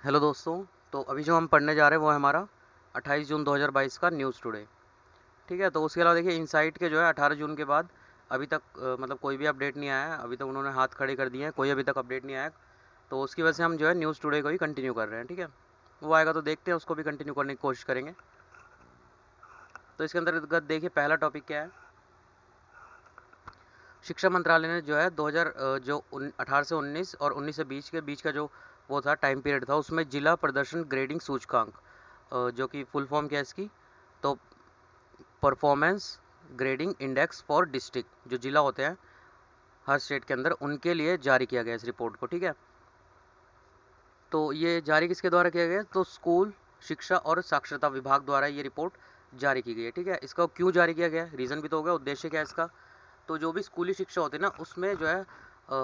Hello दोस्तों। तो अभी जो हम पढ़ने जा रहे हैं वो है हमारा 28 जून 2022 का न्यूज़ टुडे। ठीक है, तो उसके अलावा देखिए इनसाइट के जो है 18 जून के बाद अभी तक मतलब कोई भी अपडेट नहीं आया है। अभी तक उन्होंने हाथ खड़े कर दिए हैं, कोई अभी तक अपडेट नहीं आया। तो उसकी वजह से हम जो है न्यूज़ टुडे को ही कंटिन्यू कर रहे हैं। ठीक है, वो आएगा तो देखते हैं, उसको भी कंटिन्यू करने की कोशिश करेंगे। तो इसके अंतर्गत देखिए पहला टॉपिक क्या है। शिक्षा मंत्रालय ने जो है 2000 जो 18 से 19 और 19 से 20 के बीच का जो वो था टाइम पीरियड था, उसमें जिला प्रदर्शन ग्रेडिंग सूचकांक, जो कि फुल फॉर्म क्या है इसकी, तो performance grading index for district, जो जिला होते हैं हर स्टेट के अंदर, उनके लिए जारी किया गया इस रिपोर्ट को। ठीक है, तो ये जारी किसके द्वारा किया गया, तो स्कूल शिक्षा और साक्षरता विभाग द्वारा ये रिपोर्ट जारी की गई है। ठीक है, इसका क्यों जारी किया गया, रीज़न भी तो होगा, उद्देश्य क्या है इसका। तो जो भी स्कूली शिक्षा होती है ना, उसमें जो है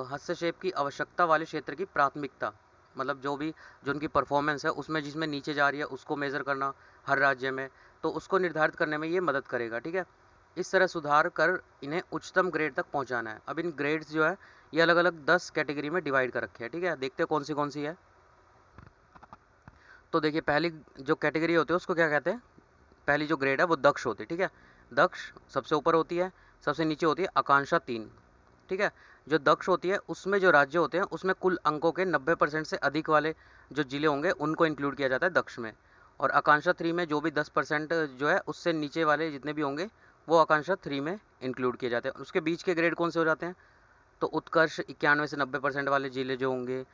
हस्तक्षेप की आवश्यकता वाले क्षेत्र की प्राथमिकता, मतलब जो भी जो उनकी परफॉर्मेंस है उसमें जिसमें नीचे जा रही है उसको मेज़र करना हर राज्य में, तो उसको निर्धारित करने में ये मदद करेगा। ठीक है, इस तरह सुधार कर इन्हें उच्चतम ग्रेड तक पहुंचाना है। अब इन ग्रेड्स जो है ये अलग अलग 10 कैटेगरी में डिवाइड कर रखे हैं। ठीक है, देखते हैं कौन सी है। तो देखिए पहली जो कैटेगरी होती है उसको क्या कहते हैं, पहली जो ग्रेड है वो दक्ष होती है। ठीक है, दक्ष सबसे ऊपर होती है, सबसे नीचे होती है आकांक्षा 3। ठीक है, जो दक्ष होती है उसमें जो राज्य होते हैं उसमें कुल अंकों के 90% से अधिक वाले जो जिले होंगे उनको इंक्लूड किया जाता है दक्ष में। और आकांक्षा 3 में जो भी 10% जो है उससे नीचे वाले जितने भी होंगे वो आकांक्षा 3 में इंक्लूड किए जाते हैं। उसके बीच के ग्रेड कौन से हो जाते हैं, तो उत्कर्ष 91 से 90% वाले जिले जो होंगे,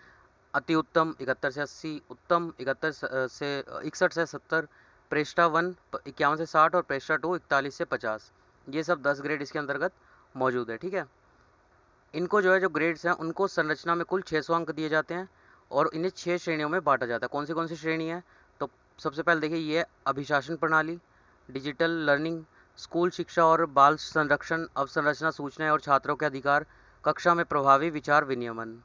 अति उत्तम 71 से 80, उत्तम 71 से 61 से 70, प्रेष्ठा 1 51 से 60 और प्रेष्ठा 2 41 से 50। ये सब 10 ग्रेड इसके अंतर्गत मौजूद है। ठीक है, इनको जो है जो ग्रेड्स हैं उनको संरचना में कुल 600 अंक दिए जाते हैं और इन्हें 6 श्रेणियों में बांटा जाता है। कौन सी श्रेणी है, तो सबसे पहले देखिए ये अभिशासन प्रणाली, डिजिटल लर्निंग, स्कूल शिक्षा और बाल संरक्षण, अवसंरचना सूचनाएं और छात्रों के अधिकार, कक्षा में प्रभावी विचार विनियमन।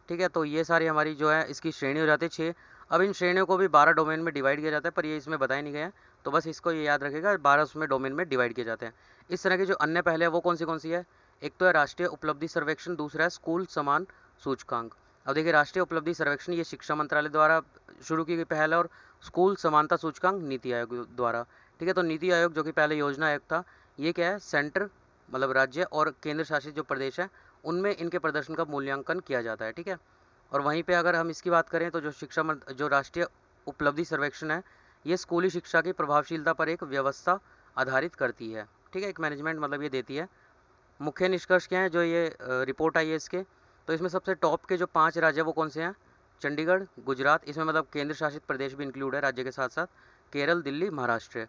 ठीक है, तो ये सारी हमारी जो है इसकी श्रेणी हो जाती है 6। अब इन श्रेणियों को भी 12 डोमेन में डिवाइड किया जाता है, पर ये इसमें बताया नहीं गया है, तो बस इसको ये याद रखेगा 12 उसमें डोमेन में डिवाइड किए जाते हैं। इस तरह की जो अन्य पहले है वो कौन सी है, एक तो है राष्ट्रीय उपलब्धि सर्वेक्षण, दूसरा है स्कूल समान सूचकांक। अब देखिए राष्ट्रीय उपलब्धि सर्वेक्षण ये शिक्षा मंत्रालय द्वारा शुरू की गई पहल है, और स्कूल समानता सूचकांक नीति आयोग द्वारा। ठीक है, तो नीति आयोग जो कि पहले योजना आयोग था, ये क्या है, सेंटर मतलब राज्य और केंद्र शासित जो प्रदेश है उनमें इनके प्रदर्शन का मूल्यांकन किया जाता है। ठीक है, और वहीं पे अगर हम इसकी बात करें तो जो राष्ट्रीय उपलब्धि सर्वेक्षण है ये स्कूली शिक्षा की प्रभावशीलता पर एक व्यवस्था आधारित करती है। ठीक है, एक मैनेजमेंट मतलब ये देती है। मुख्य निष्कर्ष क्या है जो ये रिपोर्ट आई है इसके, तो इसमें सबसे टॉप के जो 5 राज्य वो कौन से हैं, चंडीगढ़, गुजरात, इसमें मतलब केंद्र शासित प्रदेश भी इंक्लूड है राज्य के साथ साथ, केरल, दिल्ली, महाराष्ट्र।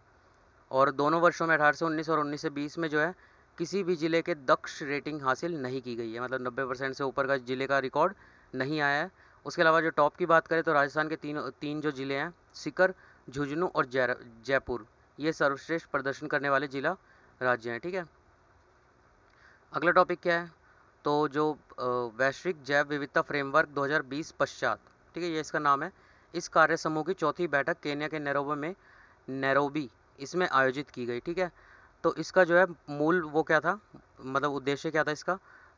और दोनों वर्षों में 18 से 19 और 19 से 20 में जो है किसी भी जिले के दक्ष रेटिंग हासिल नहीं की गई है, मतलब 90% से ऊपर का जिले का रिकॉर्ड नहीं आया है। उसके अलावा जो टॉप की बात करें तो राजस्थान के तीन जो जिले हैं, सीकर, झुंझुनू और जयपुर, ये सर्वश्रेष्ठ प्रदर्शन करने वाले जिला राज्य हैं। ठीक है, अगला टॉपिक क्या है, तो जो वैश्विक जैव विविधता फ्रेमवर्क 2020 पश्चात, ठीक है ये इसका नाम है, इस कार्य समूह की चौथी बैठक केन्या के नैरोबी इसमें आयोजित की गई। ठीक है, तो इसका जो है मूल वो क्या था, मतलब उद्देश्य क्या था इसका,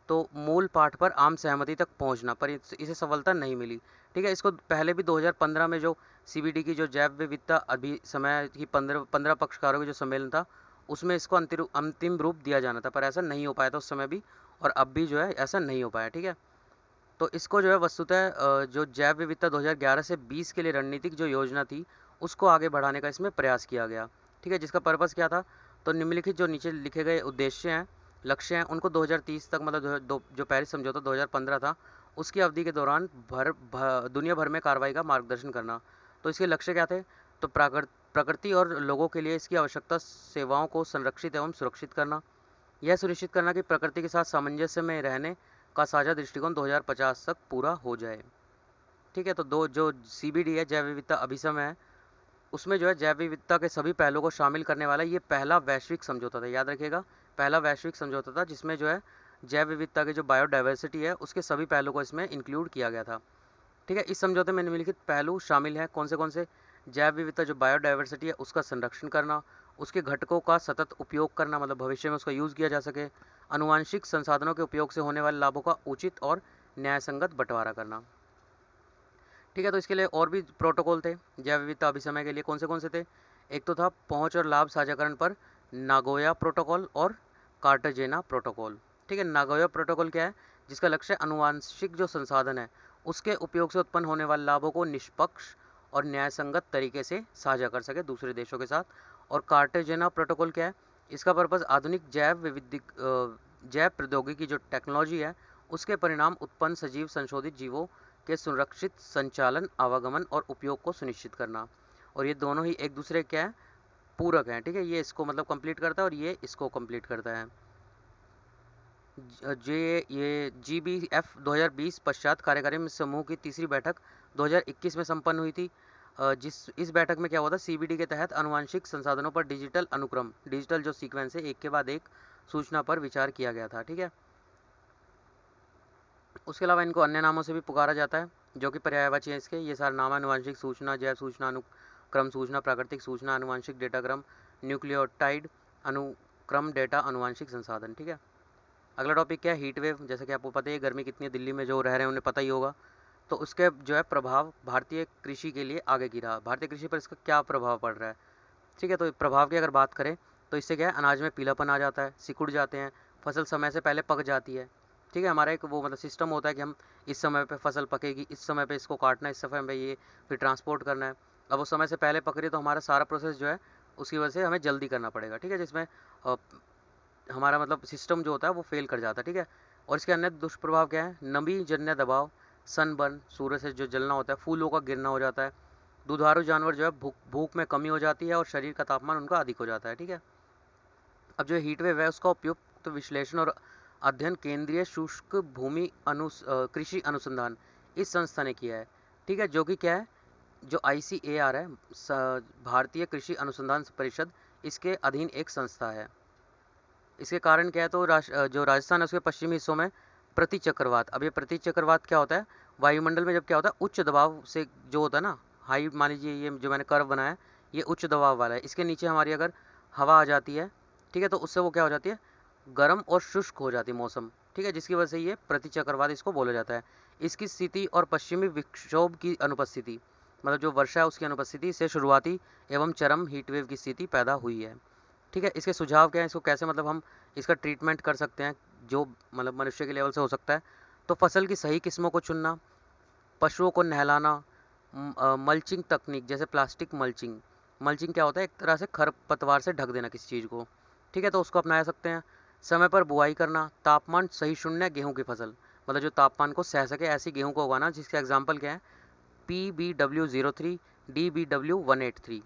तो मूल पाठ पर आम सहमति तक पहुंचना, पर इसे सफलता नहीं मिली। ठीक है, इसको पहले भी 2015 में जो सीबीडी की जो जैव विविधता अभी समय की 15 पक्षकारों की जो सम्मेलन था उसमें इसको अंतिम रूप दिया जाना था, पर ऐसा नहीं हो पाया था उस समय भी, और अब भी जो है ऐसा नहीं हो पाया। ठीक है, तो इसको जो है वस्तुतः जो जैव विविधता 2011 से 20 के लिए रणनीतिक जो योजना थी उसको आगे बढ़ाने का इसमें प्रयास किया गया। ठीक है, जिसका पर्पस क्या था, तो निम्नलिखित जो नीचे लिखे गए उद्देश्य हैं, लक्ष्य हैं, उनको 2030 तक मतलब जो पेरिस समझौता 2015 था उसकी अवधि के दौरान दुनिया भर में कार्रवाई का मार्गदर्शन करना। तो इसके लक्ष्य क्या थे, तो प्रकृति और लोगों के लिए इसकी आवश्यकता सेवाओं को संरक्षित एवं सुरक्षित करना, यह सुनिश्चित करना कि प्रकृति के साथ सामंजस्य में रहने का साझा दृष्टिकोण 2050 तक पूरा हो जाए। ठीक है, तो दो जो सीबीडी है जैव विविधता अभिसमय है, उसमें जो है जैव विविधता के सभी पहलुओं को शामिल करने वाला ये पहला वैश्विक समझौता था, याद रखिएगा, पहला वैश्विक समझौता था जिसमें जो है जैव विविधता की जो बायोडाइवर्सिटी है उसके सभी पहलुओं को इसमें इंक्लूड किया गया था। ठीक है, इस समझौते में निम्नलिखित पहलू शामिल हैं, कौन से, जैव विविधता जो बायोडाइवर्सिटी है उसका संरक्षण करना, उसके घटकों का सतत उपयोग करना, मतलब भविष्य में उसका यूज़ किया जा सके, आनुवांशिक संसाधनों के उपयोग से होने वाले लाभों का उचित और न्यायसंगत बंटवारा करना। ठीक है, तो इसके लिए और भी प्रोटोकॉल थे जैव विविधता अभिसमय के लिए। कौन से थे? एक तो था पहुंच और लाभ साझाकरण पर नागोया प्रोटोकॉल और कार्टाजेना प्रोटोकॉल। ठीक है, नागोया प्रोटोकॉल क्या है? जिसका लक्ष्य अनुवांशिक जो संसाधन है उसके उपयोग से उत्पन्न होने वाले लाभों को निष्पक्ष और न्यायसंगत तरीके से साझा कर सके दूसरे देशों के साथ। और कार्टेजेना प्रोटोकॉल क्या है? इसका पर्पस आधुनिक जैव प्रौद्योगिकी जो टेक्नोलॉजी है उसके परिणाम उत्पन्न सजीव संशोधित जीवों के सुरक्षित संचालन, आवागमन और उपयोग को सुनिश्चित करना। और ये दोनों ही एक दूसरे क्या है? पूरक हैं। ठीक है, ये इसको मतलब कंप्लीट करता है और ये इसको कंप्लीट करता है। ये GBF 2020 पश्चात कार्यकारी समूह की तीसरी बैठक 2021 में संपन्न हुई थी। इस बैठक में क्या हुआ था? CBD के तहत अनुवांशिक संसाधनों पर डिजिटल अनुक्रम, डिजिटल जो सीक्वेंस है एक के बाद एक सूचना पर विचार किया गया था। ठीक है, उसके अलावा इनको अन्य नामों से भी पुकारा जाता है जो कि पर्यायवाची है इसके। ये सारे नाम अनुवांशिक सूचना, जैव सूचना, अनुक्रम सूचना, प्राकृतिक सूचना, अनुवांशिक डेटाक्रम, न्यूक्लियोटाइड अनुक्रम डेटा, अनुवांशिक संसाधन। ठीक है, अगला टॉपिक क्या है? Heat wave. जैसे कि आपको पता है गर्मी कितनी है, दिल्ली में जो रह रहे हैं उन्हें पता ही होगा। तो उसके जो है प्रभाव भारतीय कृषि के लिए आगे की रहा। भारतीय कृषि पर इसका क्या प्रभाव पड़ रहा है? ठीक है, तो प्रभाव की अगर बात करें तो इससे क्या है? अनाज में पीलापन आ जाता है, सिकुड़ जाते हैं, फसल समय से पहले पक जाती है। ठीक है, हमारा एक वो मतलब सिस्टम होता है कि हम इस समय पे फसल पकेगी, इस समय पे इसको काटना है, इस समय पे ये फिर ट्रांसपोर्ट करना है। अब वो समय से पहले पक रही है तो हमारा सारा प्रोसेस जो है उसकी वजह से हमें जल्दी करना पड़ेगा। ठीक है, जिसमें हमारा मतलब सिस्टम जो होता है वो फेल कर जाता है। ठीक है, और इसके अन्य दुष्प्रभाव क्या है? नमी जन्य दबाव, सनबर्न, सूर्य से जो जलना होता है, फूलों का गिरना हो जाता है, दुधारू जानवर जो है भूख में कमी हो जाती है और शरीर का तापमान उनका अधिक हो जाता है। ठीक है, अब जो हीट वेव है उसका उपयुक्त विश्लेषण और अध्ययन केंद्रीय शुष्क भूमि कृषि अनुसंधान इस संस्था ने किया है। ठीक है, जो कि क्या है? जो ICAR है, भारतीय कृषि अनुसंधान परिषद, इसके अधीन एक संस्था है। इसके कारण क्या है? तो जो राजस्थान है उसके पश्चिमी हिस्सों में प्रति चक्रवात। अब ये प्रति चक्रवात क्या होता है? वायुमंडल में जब क्या होता है उच्च दबाव से जो होता है ना, हाई, मान लीजिए ये जो मैंने कर्व बनाया है ये उच्च दबाव वाला है, इसके नीचे हमारी अगर हवा आ जाती है, ठीक है, तो उससे वो क्या हो जाती है? गर्म और शुष्क हो जाती है मौसम। ठीक है, जिसकी वजह से ये प्रति चक्रवात इसको बोला जाता है। इसकी स्थिति और पश्चिमी विक्षोभ की अनुपस्थिति, मतलब जो वर्षा है उसकी अनुपस्थिति से शुरुआती एवं चरम हीटवेव की स्थिति पैदा हुई है। ठीक है, इसके सुझाव क्या है? इसको कैसे मतलब हम इसका ट्रीटमेंट कर सकते हैं जो मतलब मनुष्य के लेवल से हो सकता है? तो फसल की सही किस्मों को चुनना, पशुओं को नहलाना, मल्चिंग तकनीक जैसे प्लास्टिक मल्चिंग। मल्चिंग क्या होता है? एक तरह से खरपतवार से ढक देना किसी चीज़ को। ठीक है, तो उसको अपना सकते हैं। समय पर बुआई करना, तापमान सही शून्य गेहूं की फसल, मतलब जो तापमान को सह सके ऐसी गेहूं को उगाना, जिसके एग्जाम्पल क्या है? PBW03, DBW183,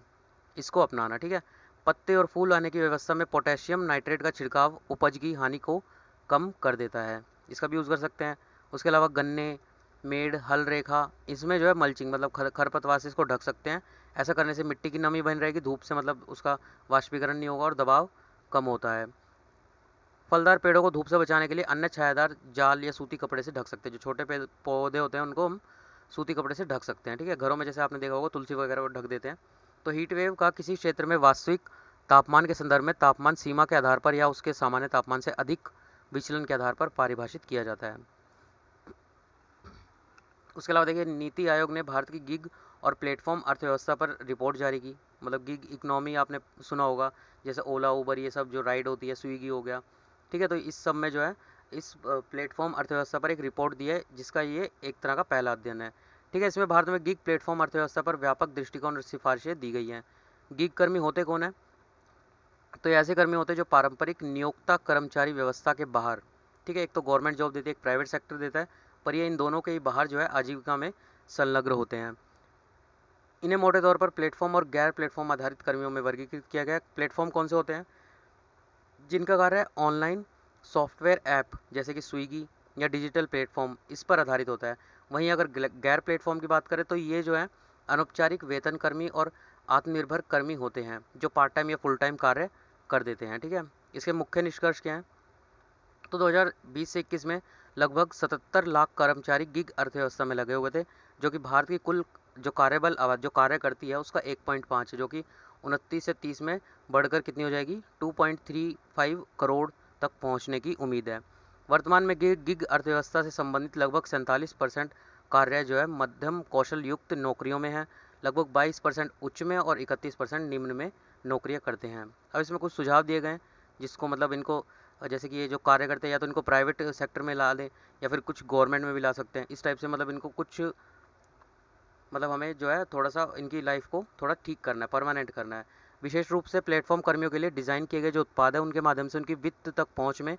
इसको अपनाना। ठीक है, पत्ते और फूल आने की व्यवस्था में पोटेशियम नाइट्रेट का छिड़काव उपज की हानि को कम कर देता है, इसका भी यूज़ कर सकते हैं। उसके अलावा गन्ने, मेड़, हल रेखा, इसमें जो है मल्चिंग मतलब खरपतवार से इसको ढक सकते हैं। ऐसा करने से मिट्टी की नमी बनी रहेगी, धूप से मतलब उसका वाष्पीकरण नहीं होगा और दबाव कम होता है। फलदार पेड़ों को धूप से बचाने के लिए अन्य छायादार जाल या सूती कपड़े से ढक सकते हैं। जो छोटे पौधे होते हैं उनको हम सूती कपड़े से ढक सकते हैं। ठीक है, घरों में जैसे आपने देखा होगा तुलसी वगैरह ढक देते हैं। तो हीट वेव का किसी क्षेत्र में वास्तविक तापमान के संदर्भ में तापमान सीमा के आधार पर या उसके सामान्य तापमान से अधिक विचलन के आधार पर परिभाषित किया जाता है। उसके अलावा देखिए, नीति आयोग ने भारत की गिग और प्लेटफॉर्म अर्थव्यवस्था पर रिपोर्ट जारी की। मतलब गिग इकोनॉमी आपने सुना होगा, जैसे ओला, उबर, ये सब जो राइड होती है, स्विगी हो गया। ठीक है, तो इस सब में जो है इस प्लेटफॉर्म अर्थव्यवस्था पर एक रिपोर्ट दी है जिसका ये एक तरह का पहला अध्ययन है। ठीक है, इसमें भारत में गिग प्लेटफॉर्म अर्थव्यवस्था पर व्यापक दृष्टिकोण और सिफारिशें दी गई हैं। गिग कर्मी होते कौन है? तो ये ऐसे कर्मी होते हैं जो पारंपरिक नियोक्ता कर्मचारी व्यवस्था के बाहर, ठीक है, एक तो गवर्नमेंट जॉब देती है, एक प्राइवेट सेक्टर देता है, पर ये इन दोनों के ही बाहर जो है आजीविका में संलग्न होते हैं। इन्हें मोटे तौर पर प्लेटफॉर्म और गैर प्लेटफॉर्म आधारित कर्मियों में वर्गीकृत किया गया है। प्लेटफॉर्म कौन से होते हैं? जिनका कार्य है ऑनलाइन सॉफ्टवेयर ऐप जैसे कि स्विगी या डिजिटल प्लेटफॉर्म, इस पर आधारित होता है। वहीं अगर गैर प्लेटफॉर्म की बात करें तो ये जो है अनौपचारिक वेतन कर्मी और आत्मनिर्भर कर्मी होते हैं जो पार्ट टाइम या फुल टाइम कार्य कर देते हैं। ठीक है, इसके मुख्य निष्कर्ष क्या हैं? तो 2020 से 21 में लगभग 77 लाख कर्मचारी गिग अर्थव्यवस्था में लगे हुए थे, जो कि भारत की कुल जो कार्यबल आबादी जो कार्य करती है उसका 1.5 है, जो कि 29 से 30 में बढ़कर कितनी हो जाएगी? 2.35 करोड़ तक पहुंचने की उम्मीद है। वर्तमान में गिग अर्थव्यवस्था से संबंधित लगभग 47% कार्य जो है मध्यम कौशल युक्त नौकरियों में है, लगभग 22% उच्च में और 31% निम्न में नौकरियां करते हैं। अब इसमें कुछ सुझाव दिए गए हैं जिसको मतलब इनको जैसे कि ये जो कार्य करते हैं या तो इनको प्राइवेट सेक्टर में ला दें या फिर कुछ गवर्नमेंट में भी ला सकते हैं। इस टाइप से मतलब इनको कुछ मतलब हमें जो है थोड़ा सा इनकी लाइफ को थोड़ा ठीक करना है, परमानेंट करना है। विशेष रूप से प्लेटफॉर्म कर्मियों के लिए डिज़ाइन किए गए जो उत्पाद है उनके माध्यम से उनकी वित्त तक पहुँच में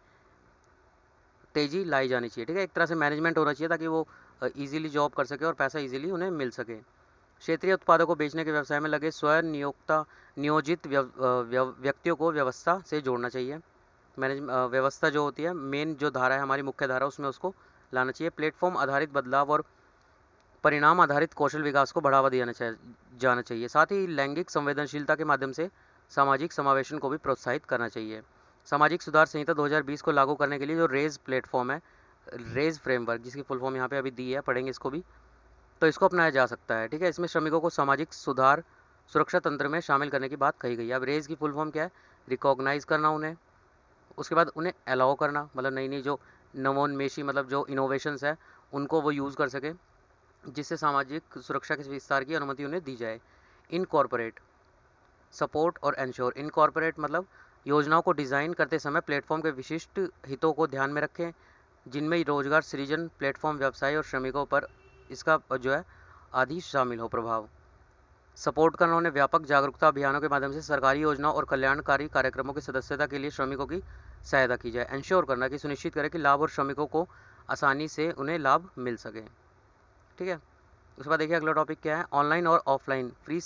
तेज़ी लाई जानी चाहिए। ठीक है, एक तरह से मैनेजमेंट होना चाहिए ताकि वो ईजिली जॉब कर सके और पैसा ईजिली उन्हें मिल सके। क्षेत्रीय उत्पादों को बेचने के व्यवसाय में लगे स्वयं नियोजित व्यक्तियों को व्यवस्था से जोड़ना चाहिए। व्यवस्था जो होती है, मेन जो धारा है हमारी मुख्य धारा, उसमें उसको लाना चाहिए। प्लेटफॉर्म आधारित बदलाव और परिणाम आधारित कौशल विकास को बढ़ावा जाना चाहिए। साथ ही लैंगिक संवेदनशीलता के माध्यम से सामाजिक समावेशन को भी प्रोत्साहित करना चाहिए। सामाजिक सुधार संहिता 2020 को लागू करने के लिए जो रेज प्लेटफॉर्म है, रेज फ्रेमवर्क, जिसकी फुल फॉर्म यहाँ पे अभी दी है, पढ़ेंगे इसको भी, तो इसको अपनाया जा सकता है। ठीक है, इसमें श्रमिकों को सामाजिक सुधार सुरक्षा तंत्र में शामिल करने की बात कही गई है। अब रेज की फुल फॉर्म क्या है? रिकॉग्नाइज करना उन्हें, उसके बाद उन्हें अलाउ करना, मतलब नई नई जो नवोन्मेषी मतलब जो इनोवेशंस है उनको वो यूज़ कर सके, जिससे सामाजिक सुरक्षा के विस्तार की अनुमति उन्हें दी जाए। इनकॉर्पोरेट सपोर्ट और एंश्योर, इनकॉर्पोरेट मतलब योजनाओं को डिज़ाइन करते समय प्लेटफॉर्म के विशिष्ट हितों को ध्यान में रखें, जिनमें रोजगार सृजन, प्लेटफॉर्म व्यवसाय और श्रमिकों पर इसका जो है आदि शामिल हो प्रभाव। सपोर्ट करना उन्हें व्यापक जागरूकता अभियानों के माध्यम से सरकारी योजनाओं और कल्याणकारी कार्यक्रमों की सदस्यता के लिए श्रमिकों की सहायता की जाए। एंश्योर करना कि सुनिश्चित करें कि लाभ और श्रमिकों को आसानी से उन्हें लाभ मिल सके। ठीक है, उसके बाद देखिए अगला टॉपिक क्या है? ऑनलाइन और ऑफलाइन फ्री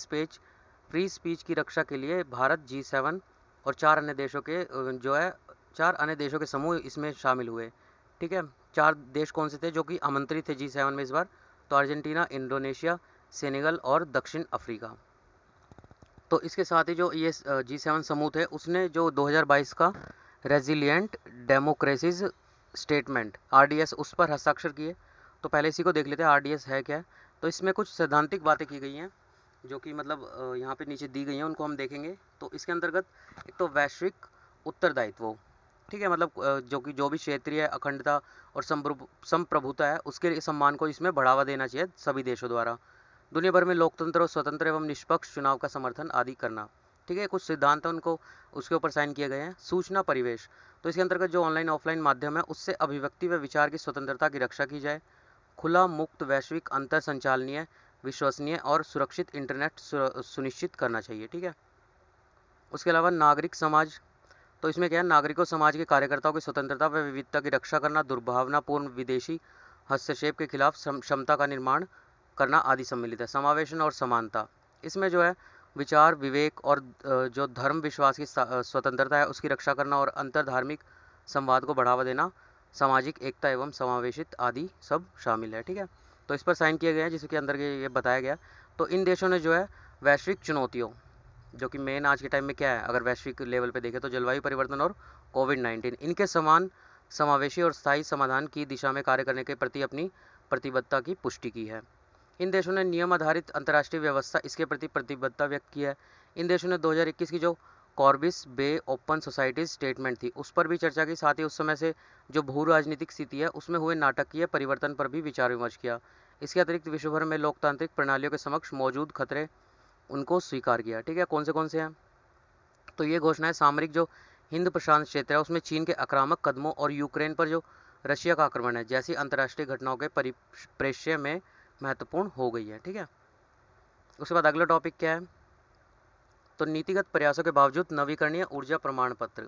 स्पीच की रक्षा के लिए भारत G7 और 4 अन्य देशों के जो है 4 अन्य देशों के समूह इसमें शामिल हुए। ठीक है, 4 देश कौन से थे जो कि आमंत्रित थे G7 में इस बार? तो अर्जेंटीना, इंडोनेशिया, सेनेगल और दक्षिण अफ्रीका। तो इसके साथ ही जो ये G7 समूह थे उसने जो 2022 का रेजिलिएंट डेमोक्रेसीज स्टेटमेंट RDS उस पर हस्ताक्षर किए। तो पहले इसी को देख लेते हैं RDS है क्या। तो इसमें कुछ सैद्धांतिक बातें की गई हैं जो कि मतलब यहाँ पे नीचे दी गई हैं, उनको हम देखेंगे। तो इसके अंतर्गत एक तो वैश्विक उत्तरदायित्व, ठीक है, मतलब जो भी क्षेत्रीय अखंडता और संप्रभुता है उसके सम्मान को इसमें बढ़ावा देना चाहिए सभी देशों द्वारा। दुनिया भर में लोकतंत्र और स्वतंत्र एवं निष्पक्ष चुनाव का समर्थन आदि करना। ठीक है, कुछ सिद्धांत हैं उनको उसके ऊपर साइन किए गए हैं। सूचना परिवेश, तो इसके अंतर्गत जो ऑनलाइन ऑफलाइन माध्यम है उससे अभिव्यक्ति व विचार की स्वतंत्रता की रक्षा की जाए। खुला मुक्त वैश्विक अंतर संचालनीय विश्वसनीय और सुरक्षित इंटरनेट सुनिश्चित करना चाहिए। ठीक है, उसके अलावा नागरिक समाज, तो इसमें क्या है? नागरिकों समाज के कार्यकर्ताओं की स्वतंत्रता व विविधता की रक्षा करना, दुर्भावनापूर्ण विदेशी हस्तक्षेप के खिलाफ क्षमता का निर्माण करना आदि सम्मिलित है। समावेशन और समानता, इसमें जो है विचार विवेक और जो धर्म विश्वास की स्वतंत्रता है उसकी रक्षा करना और अंतर धार्मिक संवाद को बढ़ावा देना, सामाजिक एकता एवं समावेशित आदि सब शामिल है। ठीक है, तो इस पर साइन किए गए हैं जिसके अंदर ये बताया गया। तो इन देशों ने जो है वैश्विक चुनौतियों, जो कि मेन आज के टाइम में क्या है अगर वैश्विक लेवल पे देखें तो जलवायु परिवर्तन और कोविड-19, इनके समान समावेशी और स्थायी समाधान की दिशा में कार्य करने के प्रति अपनी प्रतिबद्धता की पुष्टि की है। इन देशों ने नियम आधारित अंतर्राष्ट्रीय व्यवस्था इसके प्रति प्रतिबद्धता व्यक्त की है। इन देशों ने 2021 की जो कॉर्बिस बे ओपन सोसाइटीज स्टेटमेंट थी उस पर भी चर्चा की, साथ ही उस समय से जो भू राजनीतिक स्थिति है उसमें हुए नाटकीय परिवर्तन पर भी विचार विमर्श किया। इसके अतिरिक्त विश्व भर में लोकतांत्रिक प्रणालियों के समक्ष मौजूद खतरे उनको स्वीकार किया। ठीक है, कौन से हैं? तो ये घोषणाएं सामरिक जो हिंद प्रशांत क्षेत्र है उसमें चीन के आक्रामक कदमों और यूक्रेन पर जो रशिया का आक्रमण है जैसी अंतर्राष्ट्रीय घटनाओं के परिप्रेक्ष्य में महत्वपूर्ण हो गई है। ठीक है, उसके बाद अगला टॉपिक क्या है? तो नीतिगत प्रयासों के बावजूद नवीकरणीय ऊर्जा प्रमाण पत्र,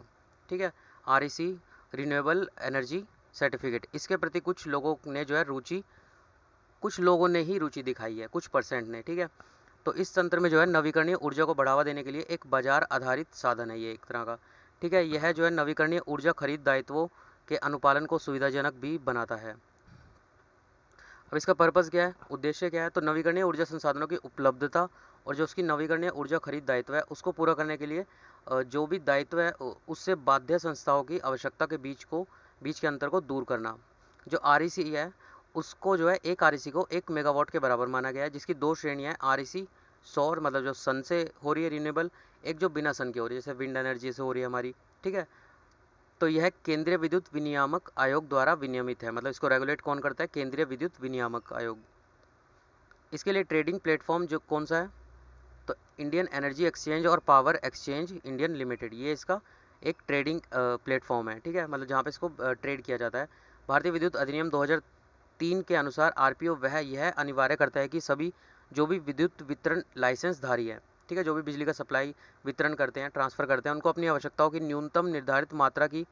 ठीक है, REC रिन्यूएबल एनर्जी सर्टिफिकेट, इसके प्रति कुछ लोगों ने जो है कुछ लोगों ने ही रुचि दिखाई है, कुछ परसेंट ने। ठीक है, तो इस तंत्र में जो है नवीकरणीय ऊर्जा को बढ़ावा देने के लिए एक बाजार आधारित साधन है ये एक तरह का। ठीक है, यह जो है नवीकरणीय ऊर्जा खरीद दायित्वों के अनुपालन को सुविधाजनक भी बनाता है। अब इसका पर्पज़ क्या है, उद्देश्य क्या है? तो नवीकरणीय ऊर्जा संसाधनों की उपलब्धता और जो उसकी नवीकरणीय ऊर्जा खरीद दायित्व है उसको पूरा करने के लिए जो भी दायित्व है उससे बाध्य संस्थाओं की आवश्यकता के बीच के अंतर को दूर करना। जो REC है उसको जो है एक REC को 1 मेगावाट के बराबर माना गया है, जिसकी 2 श्रेणियाँ हैं। REC सौर मतलब जो सन से हो रही है रिन्यूएबल, एक जो बिना सन की हो रही है जैसे विंड एनर्जी से हो रही है हमारी। ठीक है, तो यह केंद्रीय विद्युत विनियामक आयोग द्वारा विनियमित है, मतलब इसको रेगुलेट कौन करता है? केंद्रीय विद्युत विनियामक आयोग। इसके लिए ट्रेडिंग प्लेटफॉर्म जो कौन सा है, तो इंडियन एनर्जी एक्सचेंज और पावर एक्सचेंज इंडियन लिमिटेड, ये इसका एक ट्रेडिंग प्लेटफॉर्म है, ठीक है, मतलब जहाँ पे इसको ट्रेड किया जाता है। भारतीय विद्युत अधिनियम 2003 के अनुसार आरपीओ वह यह अनिवार्य करता है कि सभी जो भी विद्युत वितरण लाइसेंस धारी है, ठीक है, जो भी बिजली का सप्लाई वितरण करते हैं, ट्रांसफर करते हैं, उनको अपनी आवश्यकताओं की न्यूनतम निर्धारित मात्रा की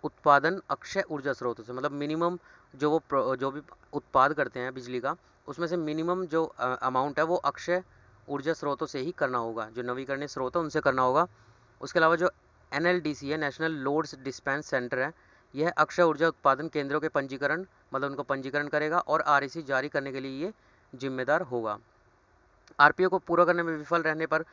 उत्पादन अक्षय ऊर्जा स्रोतों से, मतलब मिनिमम जो भी उत्पाद करते हैं बिजली का, उसमें से मिनिमम जो अमाउंट है वो अक्षय ऊर्जा स्रोतों से ही करना होगा, जो नवीकरणीय स्रोत है उनसे करना होगा। उसके अलावा जो एनएलडीसी है, नेशनल लोड्स डिस्पेंस सेंटर है, यह अक्षय ऊर्जा उत्पादन केंद्रों के पंजीकरण, मतलब उनको पंजीकरण करेगा और आरईसी जारी करने के लिए ये जिम्मेदार होगा। आरपीओ को पूरा करने में विफल रहने पर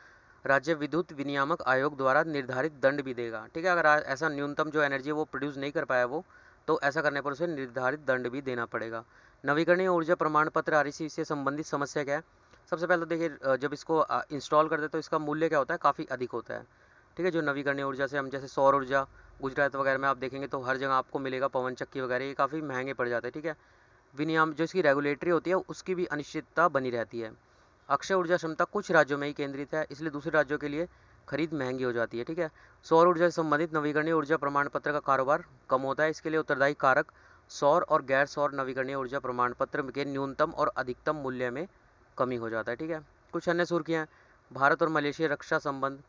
राज्य विद्युत विनियामक आयोग द्वारा निर्धारित दंड भी देगा, ठीक है, अगर ऐसा न्यूनतम जो एनर्जी वो प्रोड्यूस नहीं कर पाया वो, तो ऐसा करने पर उसे निर्धारित दंड भी देना पड़ेगा। नवीकरणीय ऊर्जा प्रमाण पत्र आरईसी से संबंधित समस्या क्या है? सबसे पहले तो देखिए, जब इसको इंस्टॉल करते हैं तो इसका मूल्य क्या होता है, काफ़ी अधिक होता है, ठीक है। जो नवीकरणीय ऊर्जा से हम जैसे सौर ऊर्जा, गुजरात वगैरह में आप देखेंगे तो हर जगह आपको मिलेगा पवन चक्की वगैरह, ये काफ़ी महंगे पड़ जाते हैं, ठीक है। विनियम जो इसकी रेगुलेटरी होती है उसकी भी अनिश्चितता बनी रहती है। अक्षय ऊर्जा क्षमता कुछ राज्यों में ही केंद्रित है, इसलिए दूसरे राज्यों के लिए खरीद महंगी हो जाती है, ठीक है। सौर ऊर्जा से संबंधित नवीकरणीय ऊर्जा प्रमाण पत्र का कारोबार कम होता है, इसके लिए उत्तरदायी कारक सौर और गैर सौर नवीकरणीय ऊर्जा प्रमाण पत्र के न्यूनतम और अधिकतम मूल्य में कमी हो जाता है, ठीक है। कुछ अन्य सुर्खियाँ, भारत और मलेशिया रक्षा संबंध,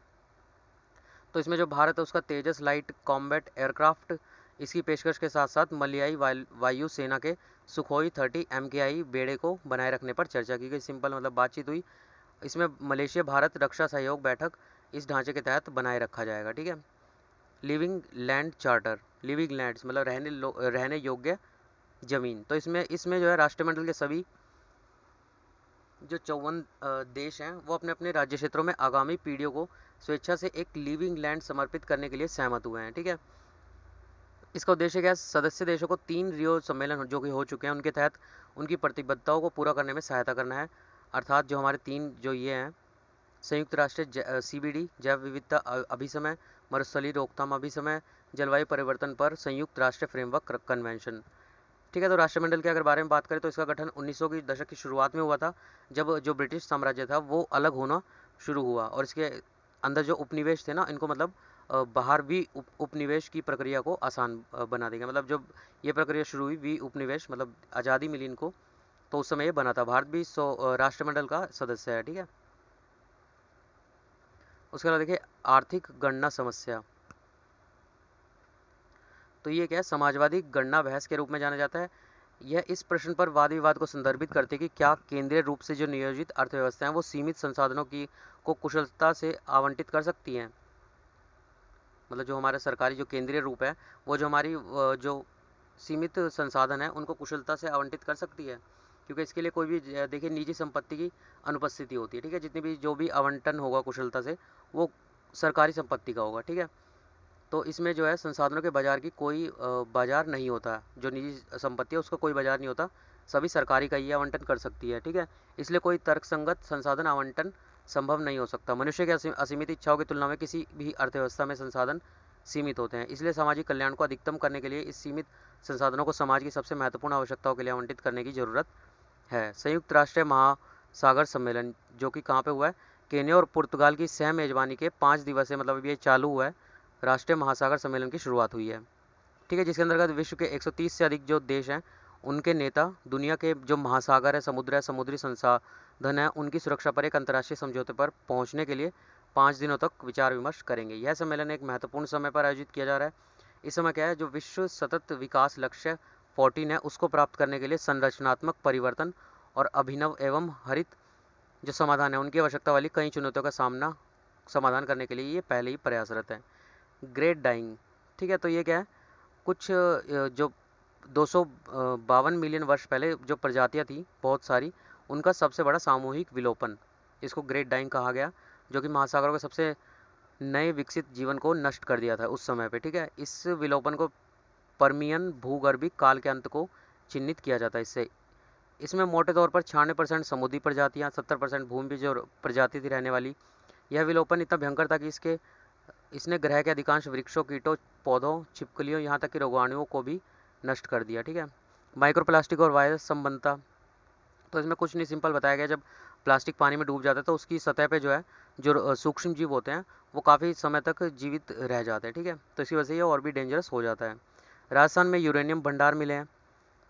तो इसमें जो भारत है उसका तेजस लाइट कॉम्बैट एयरक्राफ्ट, इसकी पेशकश के साथ साथ मलयाई वायु सेना के सुखोई 30 MKI बेड़े को बनाए रखने पर चर्चा की गई। सिंपल मतलब बातचीत हुई। इसमें मलेशिया भारत रक्षा सहयोग बैठक इस ढांचे के तहत बनाए रखा जाएगा, ठीक है। Living land charter, living lands मतलब रहने योग्य जमीन, तो इसमें इसमें जो है राष्ट्रमंडल के सभी जो 54 देश हैं वो अपने अपने राज्य क्षेत्रों में आगामी पीढ़ियों को स्वेच्छा से एक लिविंग लैंड समर्पित करने के लिए सहमत हुए हैं, ठीक है। इसका उद्देश्य क्या है? सदस्य देशों को 3 रियो सम्मेलन जो कि हो चुके हैं उनके तहत उनकी प्रतिबद्धताओं को पूरा करने में सहायता करना है। अर्थात जो हमारे 3 जो ये हैं, संयुक्त राष्ट्र सीबीडी जैव विविधता अभिसमय, मरुस्थलीय रोकथाम अभिसमय, जलवायु परिवर्तन पर संयुक्त राष्ट्र फ्रेमवर्क कन्वेंशन, ठीक है। तो राष्ट्रमंडल के अगर बारे में बात करें तो इसका गठन 1900 की दशक की शुरुआत में हुआ था, जब जो ब्रिटिश साम्राज्य था वो अलग होना शुरू हुआ, और इसके अंदर जो उपनिवेश थे ना, इनको मतलब बाहर भी उपनिवेश की प्रक्रिया को आसान बना देगा। मतलब जब ये प्रक्रिया शुरू हुई भी उपनिवेश, मतलब आज़ादी मिली इनको, तो उस समय ये बना था। भारत भी राष्ट्रमंडल का सदस्य है, ठीक है। उसके बाद देखिए आर्थिक गणना समस्या, तो ये क्या है, समाजवादी गणना बहस के रूप में जाना जाता है। यह इस प्रश्न पर वाद विवाद को संदर्भित करते हैं कि क्या केंद्रीय रूप से जो नियोजित अर्थव्यवस्थाएं वो सीमित संसाधनों की को कुशलता से आवंटित कर सकती हैं। मतलब जो हमारा सरकारी जो केंद्रीय रूप है वो जो हमारी जो सीमित संसाधन है उनको कुशलता से आवंटित कर सकती है, क्योंकि इसके लिए कोई भी देखिए निजी संपत्ति की अनुपस्थिति होती है, ठीक है। जितनी भी जो भी आवंटन होगा कुशलता से वो सरकारी संपत्ति का होगा, ठीक है। तो इसमें जो है संसाधनों के बाजार की कोई बाजार नहीं होता, जो निजी संपत्ति है उसका कोई बाजार नहीं होता, सभी सरकारी का ही आवंटन कर सकती है, ठीक है। इसलिए कोई तर्कसंगत संसाधन आवंटन संभव नहीं हो सकता। मनुष्य की असीमित इच्छाओं की तुलना में किसी भी अर्थव्यवस्था में संसाधन सीमित होते हैं, इसलिए सामाजिक कल्याण को अधिकतम करने के लिए इस सीमित संसाधनों को समाज की सबसे महत्वपूर्ण आवश्यकताओं के लिए आवंटित करने की जरूरत है। संयुक्त राष्ट्र महासागर सम्मेलन जो कि कहाँ पे हुआ है, केन्या और पुर्तगाल की सह मेजबानी के 5 दिवसीय, मतलब ये चालू हुआ है, राष्ट्रीय महासागर सम्मेलन की शुरुआत हुई है, ठीक है। जिसके अंतर्गत विश्व के 130 से अधिक जो देश हैं उनके नेता दुनिया के जो महासागर है, समुद्र है, समुद्री संसाधन है, उनकी सुरक्षा पर एक अंतर्राष्ट्रीय समझौते पर पहुंचने के लिए 5 दिनों तक विचार विमर्श करेंगे। यह सम्मेलन एक महत्वपूर्ण समय पर आयोजित किया जा रहा है। इस समय क्या है, जो विश्व सतत विकास लक्ष्य 14 है उसको प्राप्त करने के लिए संरचनात्मक परिवर्तन और अभिनव एवं हरित जो समाधान है उनकी आवश्यकता वाली कई चुनौतियों का समाधान करने के लिए ये पहले ही प्रयासरत है। ग्रेट डाइंग, ठीक है, तो ये क्या है, कुछ जो 252 मिलियन वर्ष पहले जो प्रजातियां थी बहुत सारी, उनका सबसे बड़ा सामूहिक विलोपन, इसको ग्रेट डाइंग कहा गया, जो कि महासागरों के सबसे नए विकसित जीवन को नष्ट कर दिया था उस समय पे, ठीक है। इस विलोपन को परमियन भूगर्भिक काल के अंत को चिन्हित किया जाता है इससे। इसमें मोटे तौर पर 96% समुद्री प्रजातियां, 70% भूमि जो प्रजाति थी रहने वाली। यह विलोपन इतना भयंकर था कि इसने ग्रह के अधिकांश वृक्षों, कीटों, पौधों, छिपकलियों, यहाँ तक कि रोगाणुओं को भी नष्ट कर दिया, ठीक है। माइक्रोप्लास्टिक और वायरस संबंधता, तो इसमें कुछ नहीं, सिंपल बताया गया, जब प्लास्टिक पानी में डूब जाता है तो उसकी सतह पे जो है जो सूक्ष्म जीव होते हैं वो काफ़ी समय तक जीवित रह जाते हैं, ठीक है। तो इसी वजह से ये और भी डेंजरस हो जाता है। राजस्थान में यूरेनियम भंडार मिले हैं।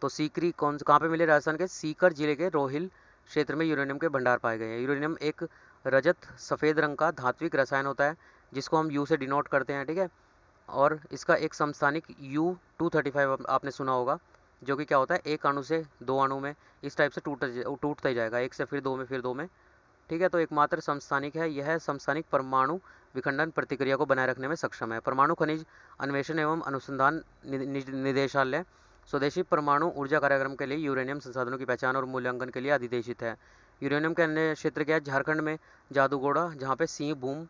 तो सीकरी कहाँ पे मिले? राजस्थान के सीकर जिले के रोहिल क्षेत्र में यूरेनियम के भंडार पाए गए हैं। यूरेनियम एक रजत सफ़ेद रंग का धात्विक रसायन होता है जिसको हम यू से डिनोट करते हैं, ठीक है। और इसका एक समस्थानिक U-235 आपने सुना होगा, जो कि क्या होता है, एक अणु से दो अणु में इस टाइप से टूटता ही जाएगा, एक से फिर दो में, फिर दो में, ठीक है। तो एकमात्र समस्थानिक है। यह समस्थानिक परमाणु विखंडन प्रतिक्रिया को बनाए रखने में सक्षम है। परमाणु खनिज अन्वेषण एवं अनुसंधान निदेशालय स्वदेशी परमाणु ऊर्जा कार्यक्रम के लिए यूरेनियम संसाधनों की पहचान और मूल्यांकन के लिए अधिदेशित है। यूरेनियम के अन्य क्षेत्र क्या है? झारखंड में जादूगोड़ा, जहाँ पे सिंहभूम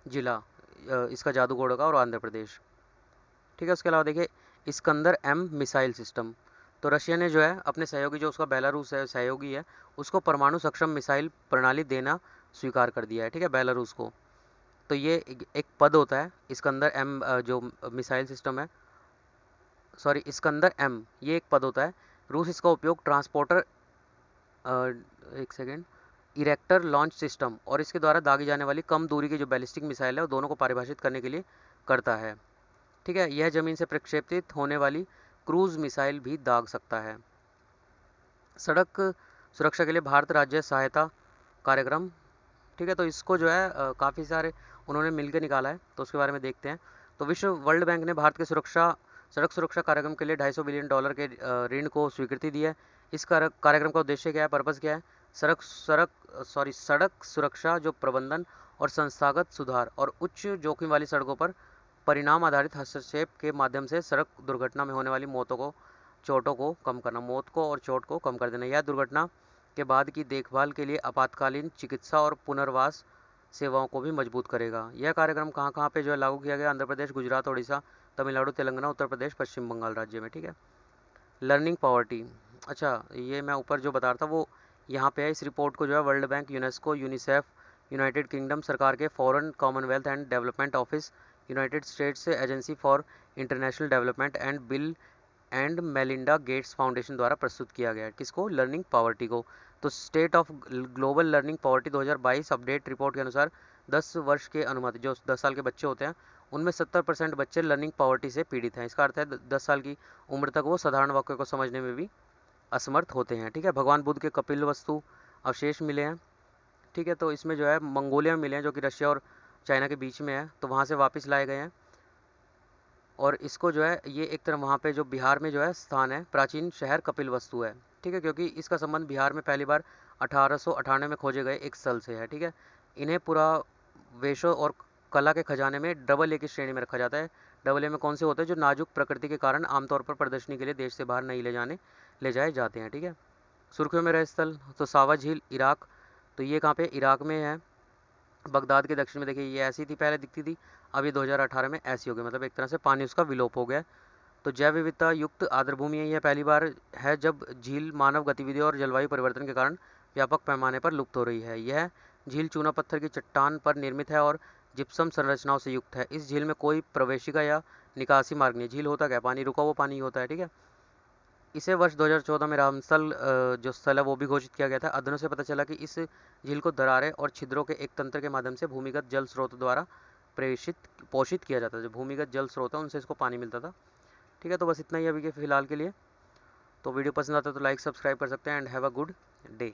जिला इसका जादूगोड़ा का, और आंध्र प्रदेश, ठीक है। उसके अलावा देखिए इस्कंदर एम मिसाइल सिस्टम। तो रशिया ने जो है अपने सहयोगी, जो उसका बेलारूस है सहयोगी है, उसको परमाणु सक्षम मिसाइल प्रणाली देना स्वीकार कर दिया है, ठीक है, बेलारूस को। तो ये एक पद होता है इस्कंदर एम, जो मिसाइल सिस्टम है, सॉरी इस्कंदर एम, ये एक पद होता है। रूस इसका उपयोग ट्रांसपोर्टर, एक सेकेंड, इरेक्टर लॉन्च सिस्टम और इसके द्वारा दागी जाने वाली कम दूरी की जो बैलिस्टिक मिसाइल है वो दोनों को परिभाषित करने के लिए करता है, ठीक है। यह जमीन से प्रक्षेपित होने वाली क्रूज मिसाइल भी दाग सकता है। सड़क सुरक्षा के लिए भारत राज्य सहायता कार्यक्रम, ठीक है। तो इसको जो है काफ़ी सारे उन्होंने मिलकर निकाला है, तो उसके बारे में देखते हैं। तो विश्व वर्ल्ड बैंक ने भारत के सड़क सुरक्षा कार्यक्रम के लिए $250 बिलियन के ऋण को स्वीकृति दी है। इस कार्यक्रम का उद्देश्य क्या है, पर्पज़ क्या है? सड़क सुरक्षा जो प्रबंधन और संस्थागत सुधार और उच्च जोखिम वाली सड़कों पर परिणाम आधारित हस्तक्षेप के माध्यम से सड़क दुर्घटना में होने वाली चोटों को कम करना, मौत को और चोट को कम कर देना। यह दुर्घटना के बाद की देखभाल के लिए आपातकालीन चिकित्सा और पुनर्वास सेवाओं को भी मजबूत करेगा। यह कार्यक्रम कहाँ कहाँ पे जो है लागू किया गया? आंध्र प्रदेश, गुजरात, उड़ीसा, तमिलनाडु, तेलंगाना, उत्तर प्रदेश, पश्चिम बंगाल राज्य में, ठीक है। लर्निंग पॉवर्टी, अच्छा ये मैं ऊपर जो बता रहा था वो यहाँ पे है। इस रिपोर्ट को जो है world bank, UNESCO, UNICEF, United kingdom सरकार के foreign Commonwealth and development office, United states agency for international development and bill and Melinda Gates foundation द्वारा प्रस्तुत किया गया है। किसको? लर्निंग पॉवर्टी को। तो state of global learning poverty 2022 update report के अनुसार 10 वर्ष के अनुमति, जो 10 साल के बच्चे होते हैं, उनमें 70% बच्चे लर्निंग पॉवर्टी से पीड़ित हैं। इसका अर्थ है 10 साल की उम्र तक वो साधारण वाक्यों को समझने में भी असमर्थ होते हैं, ठीक है। भगवान बुद्ध के कपिल वस्तु अवशेष मिले हैं, ठीक है। तो इसमें जो है मंगोलिया में मिले हैं, जो कि रशिया और चाइना के बीच में है, तो वहाँ से वापस लाए गए हैं। और इसको जो है ये एक तरह वहाँ पे जो बिहार में जो है स्थान है, प्राचीन शहर कपिलवस्तु है, ठीक है, क्योंकि इसका संबंध बिहार में पहली बार 1898 में खोजे गए एक स्थल से है, ठीक है। इन्हें पूरा वेशों और कला के खजाने में डबल ए की श्रेणी में रखा जाता है। डबल ए में कौन से होते हैं? जो नाजुक प्रकृति के कारण आमतौर पर प्रदर्शनी के लिए देश से बाहर नहीं ले जाए जाते हैं, ठीक है। सुर्खियों में रहे स्थल, तो सावा झील, इराक। तो ये कहाँ पे? इराक में है, बगदाद के दक्षिण में। देखिए ये ऐसी थी, पहले दिखती थी, अब ये 2018 में ऐसी हो गई, मतलब एक तरह से पानी उसका विलोप हो गया। तो जैव विविधता युक्त आर्द्रभूमि है, यह पहली बार है जब झील मानव गतिविधि और जलवायु परिवर्तन के कारण व्यापक पैमाने पर लुप्त हो रही है। यह झील चूना पत्थर की चट्टान पर निर्मित है और जिप्सम संरचनाओं से युक्त है। इस झील में कोई प्रवेशिका या निकासी मार्ग नहीं। झील होता क्या है? पानी, रुका हुआ पानी होता है, ठीक है। इसे वर्ष 2014 में रामसल जो स्थल है वो भी घोषित किया गया था। अध्ययनों से पता चला कि इस झील को दरारें और छिद्रों के एक तंत्र के माध्यम से भूमिगत जल स्रोत द्वारा पोषित किया जाता है। जो भूमिगत जल स्रोत है उनसे इसको पानी मिलता था, ठीक है। तो बस इतना ही अभी के फिलहाल के लिए। तो वीडियो पसंद आता है तो लाइक सब्सक्राइब कर सकते हैं and have a good day.